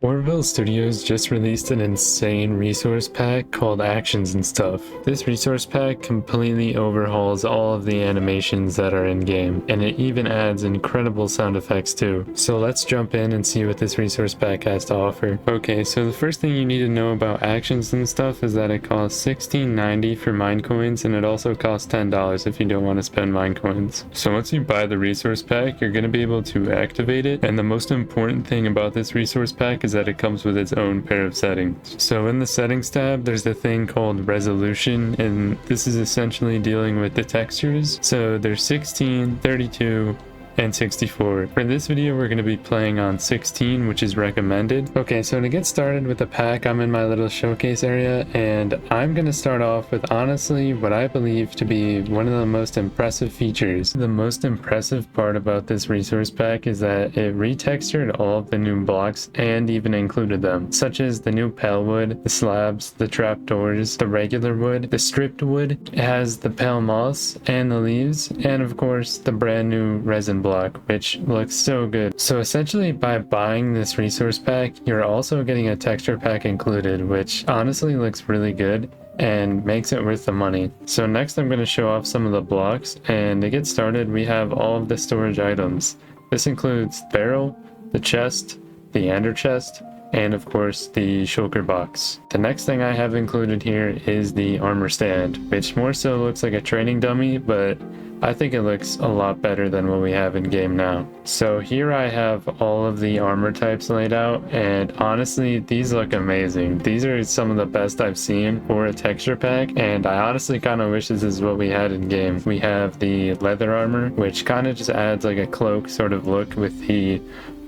Orville Studios just released an insane resource pack called Actions and Stuff. This resource pack completely overhauls all of the animations that are in game, and it even adds incredible sound effects too. So let's jump in and see what this resource pack has to offer. Okay, so the first thing you need to know about Actions and Stuff is that it costs $16.90 for mine coins, and it also costs $10 if you don't want to spend mine coins. So once you buy the resource pack, you're going to be able to activate it, and the most important thing about this resource pack is that it comes with its own pair of settings. So in the settings tab, there's a thing called resolution, and this is essentially dealing with the textures. So there's 16, 32, and 64. For this video, we're going to be playing on 16, which is recommended. Okay, so to get started with the pack, I'm in my little showcase area, and I'm going to start off with honestly what I believe to be one of the most impressive features. The most impressive part about this resource pack is that it retextured all of the new blocks and even included them, such as the new pale wood, the slabs, the trapdoors, the regular wood, the stripped wood. It has the pale moss and the leaves, and of course the brand new resin block, which looks so good. So essentially by buying this resource pack, you're also getting a texture pack included, which honestly looks really good and makes it worth the money. So next I'm going to show off some of the blocks, and to get started we have all of the storage items. This includes the barrel, the chest, the ender chest, and of course the shulker box. The next thing I have included here is the armor stand, which more so looks like a training dummy, but I think it looks a lot better than what we have in game now. So here I have all of the armor types laid out, and honestly these look amazing. These are some of the best I've seen for a texture pack, and I honestly kind of wish this is what we had in game. We have the leather armor, which kind of just adds like a cloak sort of look with the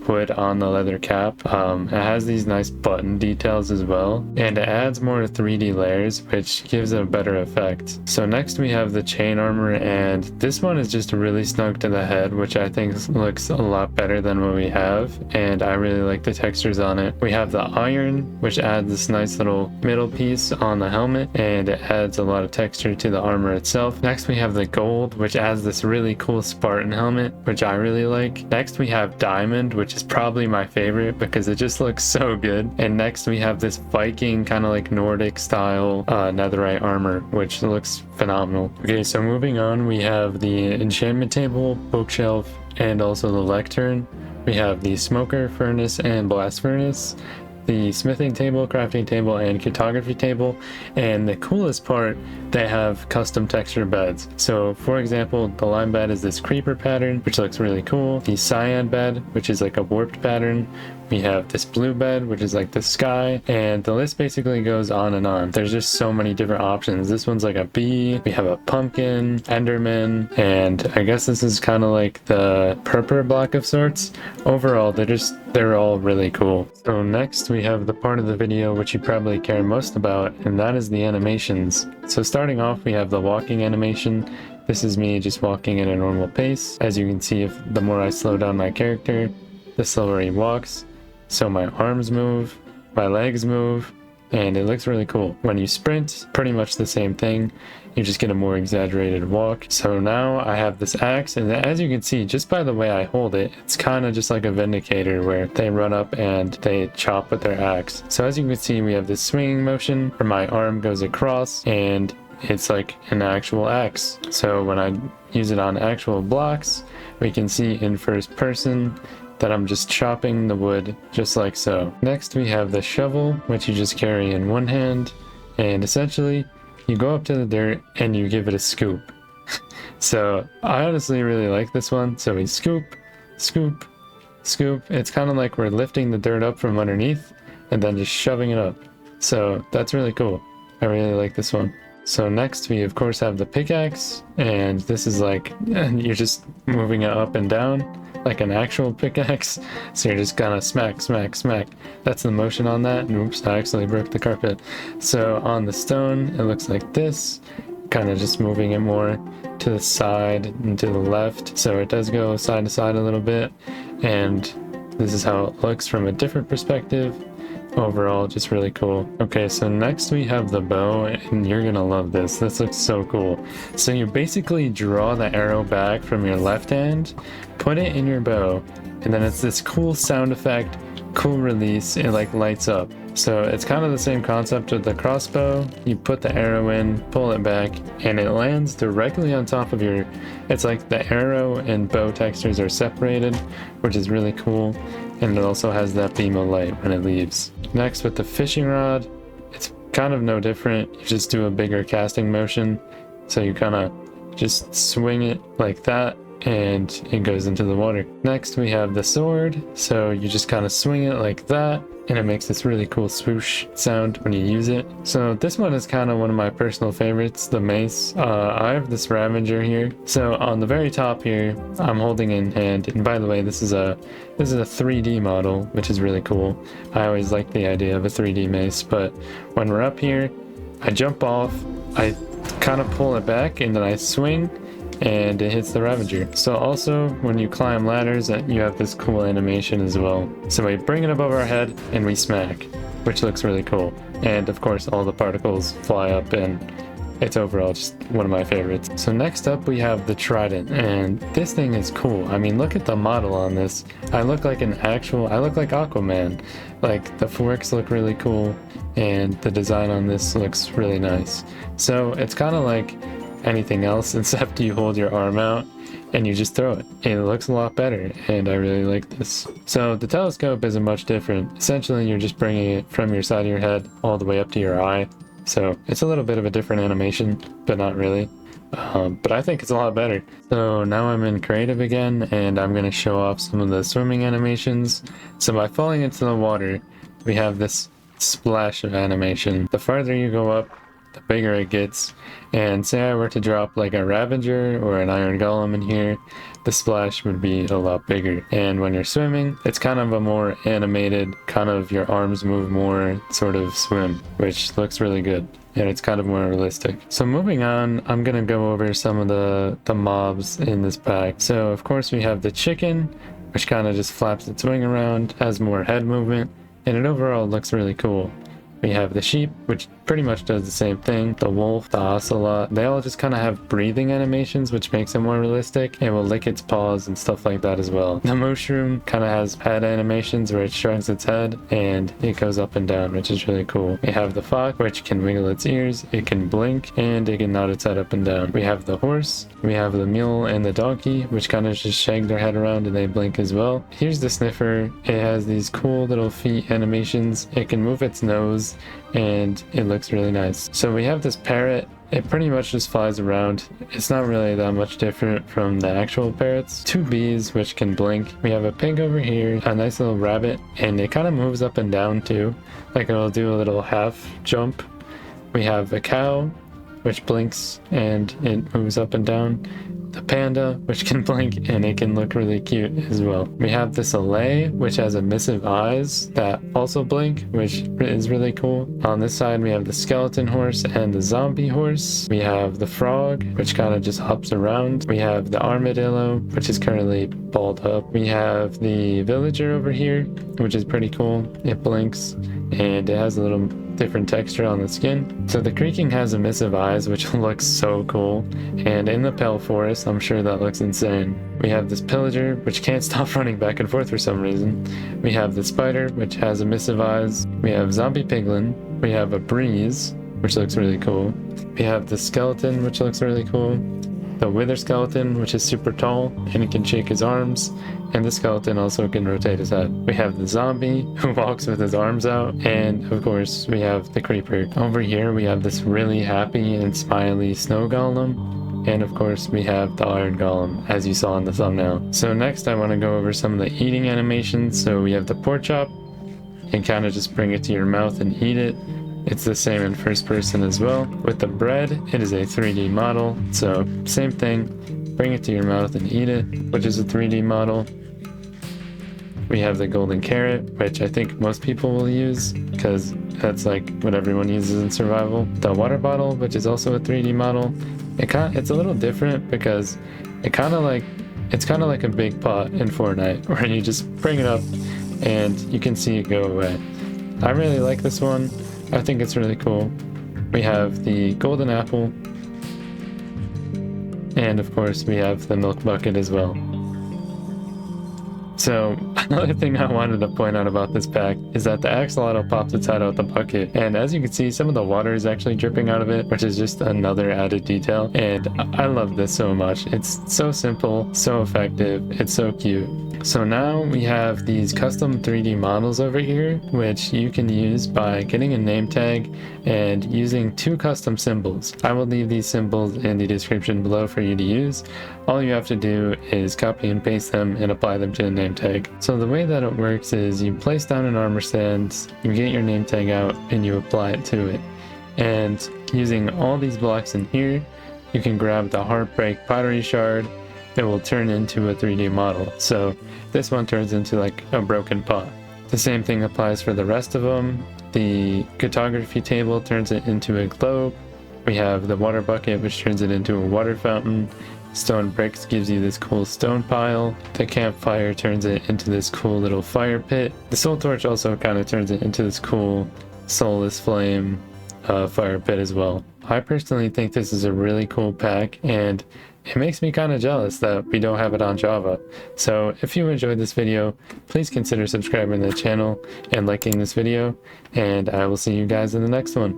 hood on the leather cap. It has these nice button details as well, and it adds more 3D layers, which gives it a better effect. So next we have the chain armor, and this one is just really snug to the head, which I think looks a lot better than what we have, and I really like the textures on it. We have the iron, which adds this nice little middle piece on the helmet, and it adds a lot of texture to the armor itself. Next we have the gold, which adds this really cool Spartan helmet, which I really like. Next we have diamond, which is probably my favorite because it just looks so good. And next we have this Viking kind of like Nordic style netherite armor, which looks phenomenal. Okay, so moving on, we have the enchantment table, bookshelf, and also the lectern. We have the smoker, furnace, and blast furnace, the smithing table, crafting table, and cartography table. And the coolest part, they have custom texture beds. So for example, the lime bed is this creeper pattern, which looks really cool. The cyan bed, which is like a warped pattern. We have this blue bed, which is like the sky, and the list basically goes on and on. There's just so many different options. This one's like a bee, we have a pumpkin, enderman, and I guess this is kind of like the purple block of sorts. Overall, they're all really cool. So next we have the part of the video which you probably care most about, and that is the animations. So starting off, we have the walking animation. This is me just walking at a normal pace. As you can see, if the more I slow down my character, the slower he walks. So my arms move, my legs move, and it looks really cool. When you sprint, pretty much the same thing. You just get a more exaggerated walk. So now I have this axe, and as you can see, just by the way I hold it, it's kind of just like a vindicator where they run up and they chop with their axe. So as you can see, we have this swinging motion where my arm goes across, and it's like an actual axe. So when I use it on actual blocks, we can see in first person that I'm just chopping the wood just like so. Next we have the shovel, which you just carry in one hand, and essentially you go up to the dirt and you give it a scoop. So I honestly really like this one. So we scoop, scoop, scoop. It's kind of like we're lifting the dirt up from underneath and then just shoving it up. So that's really cool. I really like this one. So next we of course have the pickaxe, and this is like you're just moving it up and down like an actual pickaxe. So you're just gonna smack, smack, smack. That's the motion on that. And oops, I actually broke the carpet. So on the stone, it looks like this, kind of just moving it more to the side and to the left. So it does go side to side a little bit, and this is how it looks from a different perspective. Overall, just really cool. Okay, so next we have the bow, and you're gonna love this. This looks so cool. So you basically draw the arrow back from your left hand, put it in your bow, and then it's this cool sound effect cool release. It like lights up. So it's kind of the same concept with the crossbow. You put the arrow in, pull it back, and it lands directly on top of your... It's like the arrow and bow textures are separated, which is really cool. And it also has that beam of light when it leaves. Next, with the fishing rod, it's kind of no different. You just do a bigger casting motion. So you kind of just swing it like that, and it goes into the water. Next, we have the sword. So you just kind of swing it like that, and it makes this really cool swoosh sound when you use it. So this one is kind of one of my personal favorites, the mace. I have this Ravager here. So on the very top here, I'm holding in hand, and by the way, this is a 3D model, which is really cool. I always like the idea of a 3D mace, but when we're up here, I jump off, I kind of pull it back, and then I swing, and it hits the Ravager. So also, when you climb ladders, you have this cool animation as well. So we bring it above our head and we smack, which looks really cool. And of course, all the particles fly up, and it's overall just one of my favorites. So next up, we have the Trident, and this thing is cool. I mean, look at the model on this. I look like Aquaman. Like, the forks look really cool, and the design on this looks really nice. So it's kind of like anything else, except you hold your arm out and you just throw it. It looks a lot better, and I really like this. So the telescope isn't much different. Essentially, you're just bringing it from your side of your head all the way up to your eye. So it's a little bit of a different animation, but not really. But I think it's a lot better. So now I'm in creative again, and I'm going to show off some of the swimming animations. So by falling into the water, we have this splash of animation. The farther you go up, the bigger it gets. And say I were to drop like a Ravager or an Iron Golem in here, the splash would be a lot bigger. And when you're swimming, it's kind of a more animated, kind of your arms move more sort of swim, which looks really good. And it's kind of more realistic. So moving on, I'm gonna go over some of the mobs in this pack. So of course we have the chicken, which kind of just flaps its wing around, has more head movement, and it overall looks really cool. We have the sheep, which pretty much does the same thing. The wolf, the ocelot, they all just kind of have breathing animations, which makes it more realistic. It will lick its paws and stuff like that as well. The mushroom kind of has head animations where it shrugs its head and it goes up and down, which is really cool. We have the fox, which can wiggle its ears, it can blink, and it can nod its head up and down. We have the horse, we have the mule and the donkey, which kind of just shake their head around and they blink as well. Here's the sniffer. It has these cool little feet animations. It can move its nose, and it looks really nice. So we have this parrot. It pretty much just flies around. It's not really that much different from the actual parrots. Two bees, which can blink. We have a pig over here, a nice little rabbit, and it kind of moves up and down too. Like it'll do a little half jump. We have a cow, which blinks and it moves up and down. The panda, which can blink and it can look really cute as well. We have the soleil, which has emissive eyes that also blink, which is really cool. On this side, we have the skeleton horse and the zombie horse. We have the frog, which kind of just hops around. We have the armadillo, which is currently balled up. We have the villager over here, which is pretty cool. It blinks and it has a little different texture on the skin. So the creaking has emissive eyes, which looks so cool. And in the pale forest, I'm sure that looks insane. We have this pillager, which can't stop running back and forth for some reason. We have the spider, which has emissive eyes. We have zombie piglin. We have a breeze, which looks really cool. We have the skeleton, which looks really cool. The wither skeleton, which is super tall and he can shake his arms, and the skeleton also can rotate his head. We have the zombie who walks with his arms out, and of course we have the creeper. Over here we have this really happy and smiley snow golem, and of course we have the iron golem, as you saw in the thumbnail. So next I want to go over some of the eating animations. So we have the pork chop. You can kind of just bring it to your mouth and eat it. It's the same in first person as well. With the bread, it is a 3D model, so same thing. Bring it to your mouth and eat it, which is a 3D model. We have the golden carrot, which I think most people will use because that's like what everyone uses in survival. The water bottle, which is also a 3D model. It's a little different because it's kind of like a big pot in Fortnite where you just bring it up and you can see it go away. I really like this one. I think it's really cool. We have the golden apple, and of course we have the milk bucket as well. So Another thing I wanted to point out about this pack is that the axolotl pops its head out the bucket, and as you can see, some of the water is actually dripping out of it, which is just another added detail, and I love this so much. It's so simple, so effective, it's so cute. So now we have these custom 3D models over here, which you can use by getting a name tag and using 2 custom symbols. I will leave these symbols in the description below for you to use. All you have to do is copy and paste them and apply them to the name tag. So the way that it works is you place down an armor stand, you get your name tag out, and you apply it to it. And using all these blocks in here, you can grab the Heartbreak Pottery Shard. It will turn into a 3D model. So this one turns into like a broken pot. The same thing applies for the rest of them. The cartography table turns it into a globe. We have the water bucket, which turns it into a water fountain. Stone bricks gives you this cool stone pile. The campfire turns it into this cool little fire pit. The soul torch also kind of turns it into this cool soulless flame fire pit as well. I personally think this is a really cool pack, and it makes me kind of jealous that we don't have it on Java. So if you enjoyed this video, please consider subscribing to the channel and liking this video, and I will see you guys in the next one.